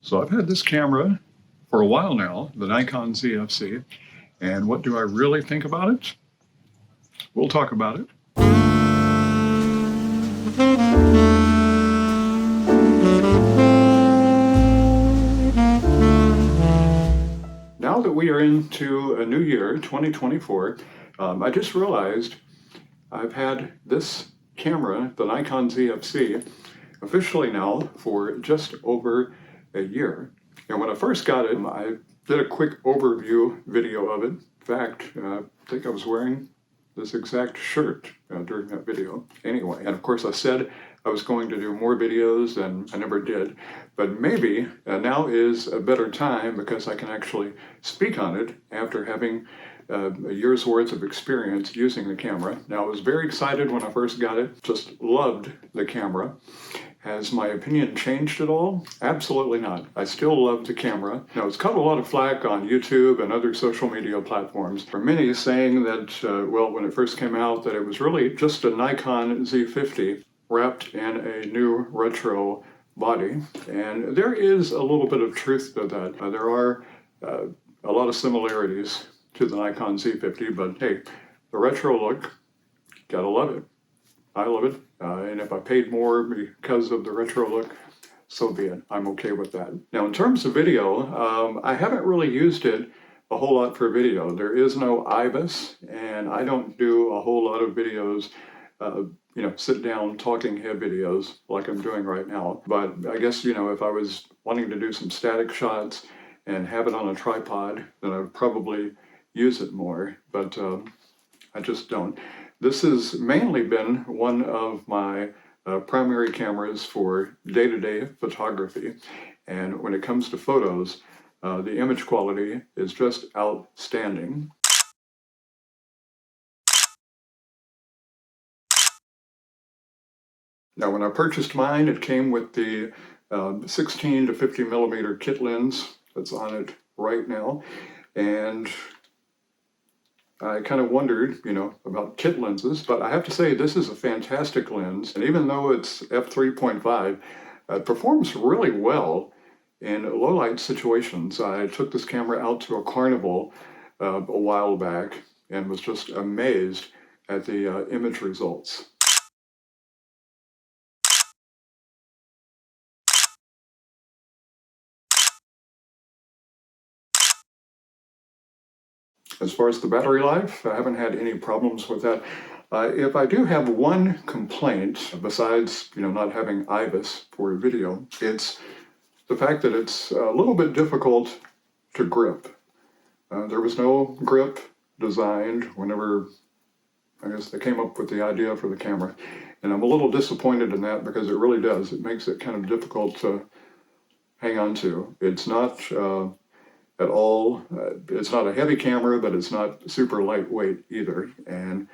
So I've had this camera for a while now, the Nikon Zfc, and what do I really think about it? We'll talk about it. Now that we are into a new year, 2024, I just realized I've had this camera, the Nikon Zfc, officially now for just over a year. And when I first got it, I did a quick overview video of it. In fact, I think I was wearing this exact shirt during that video anyway. And of course I said I was going to do more videos, and I never did. But maybe now is a better time because I can actually speak on it after having a year's worth of experience using the camera. Now, I was very excited when I first got it, just loved the camera. Has my opinion changed at all? Absolutely not. I still love the camera. Now, it's caught a lot of flack on YouTube and other social media platforms for many saying that, well, when it first came out, that it was really just a Nikon Z50 wrapped in a new retro body. And there is a little bit of truth to that. There are a lot of similarities to the Nikon Z50, but hey, the retro look, gotta love it. I love it, and if I paid more because of the retro look, so be it. I'm okay with that. Now, in terms of video, I haven't really used it a whole lot for video. There is no IBIS, and I don't do a whole lot of videos, sit down talking head videos like I'm doing right now. But I guess, if I was wanting to do some static shots and have it on a tripod, then I would probably use it more, but I just don't. This has mainly been one of my primary cameras for day-to-day photography, and when it comes to photos, the image quality is just outstanding. Now, when I purchased mine, it came with the 16 to 50 millimeter kit lens that's on it right now, and I kind of wondered, about kit lenses, but I have to say this is a fantastic lens. And even though it's f3.5, it performs really well in low light situations. I took this camera out to a carnival a while back and was just amazed at the image results. As far as the battery life, I haven't had any problems with that. If I do have one complaint, besides not having IBIS for video, it's the fact that it's a little bit difficult to grip. There was no grip designed whenever, I guess, they came up with the idea for the camera. And I'm a little disappointed in that because it really does. It makes it kind of difficult to hang on to. It's not at all. It's not a heavy camera, but it's not super lightweight either. And,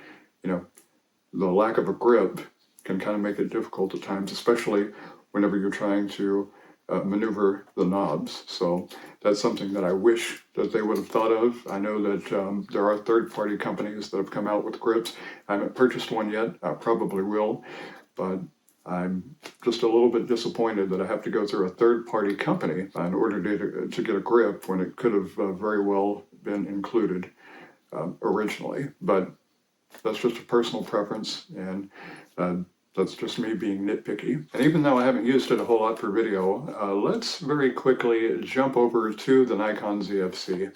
the lack of a grip can kind of make it difficult at times, especially whenever you're trying to maneuver the knobs. So that's something that I wish that they would have thought of. I know that there are third-party companies that have come out with grips. I haven't purchased one yet. I probably will, but I'm just a little bit disappointed that I have to go through a third-party company in order to get a grip when it could have very well been included originally. But that's just a personal preference, and that's just me being nitpicky. And even though I haven't used it a whole lot for video, let's very quickly jump over to the Nikon Zfc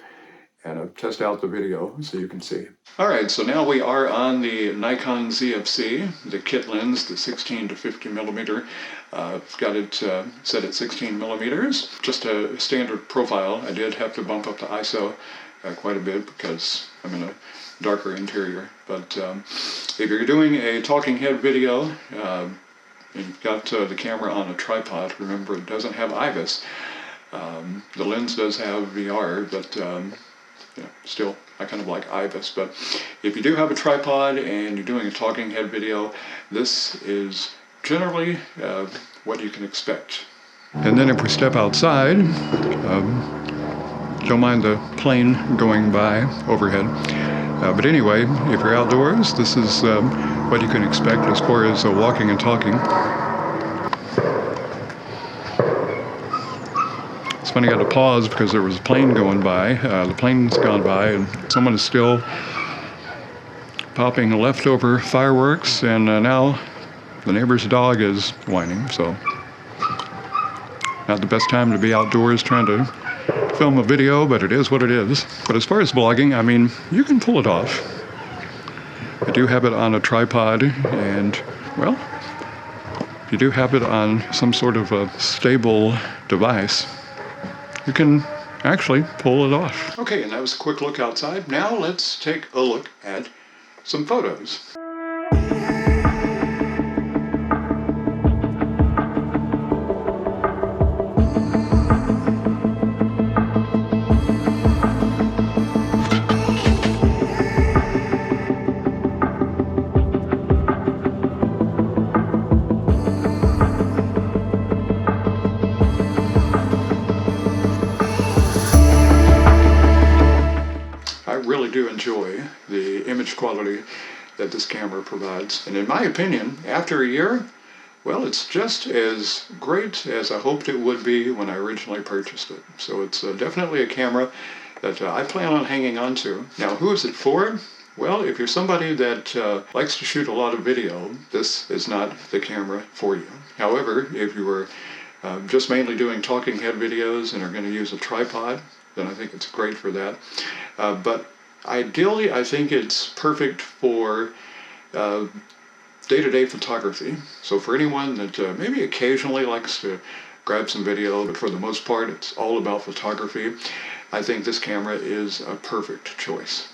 and test out the video so you can see. All right, so now we are on the Nikon Zfc, the kit lens, the 16 to 50 millimeter. I've got it set at 16 millimeters, just a standard profile. I did have to bump up the ISO quite a bit because I'm in a darker interior. But if you're doing a talking head video, you've got the camera on a tripod. Remember, it doesn't have IBIS. The lens does have VR, but still, I kind of like IBIS. But if you do have a tripod and you're doing a talking head video, this is generally what you can expect. And then if we step outside, don't mind the plane going by overhead. But anyway, if you're outdoors, this is what you can expect as far as walking and talking. It's funny, I had to pause because there was a plane going by. The plane's gone by and someone is still popping leftover fireworks, and now the neighbor's dog is whining, so not the best time to be outdoors trying to film a video, but it is what it is. But as far as vlogging, I mean, you can pull it off. I do have it on a tripod, and, well, if you do have it on some sort of a stable device, you can actually pull it off. Okay, and that was a quick look outside. Now let's take a look at some photos. I really do enjoy the image quality that this camera provides. And in my opinion, after a year, well, it's just as great as I hoped it would be when I originally purchased it. So it's definitely a camera that I plan on hanging on to. Now, who is it for? Well, if you're somebody that likes to shoot a lot of video, this is not the camera for you. However, if you were just mainly doing talking head videos and are going to use a tripod, then I think it's great for that. But ideally, I think it's perfect for day-to-day photography. So for anyone that maybe occasionally likes to grab some video, but for the most part, it's all about photography, I think this camera is a perfect choice.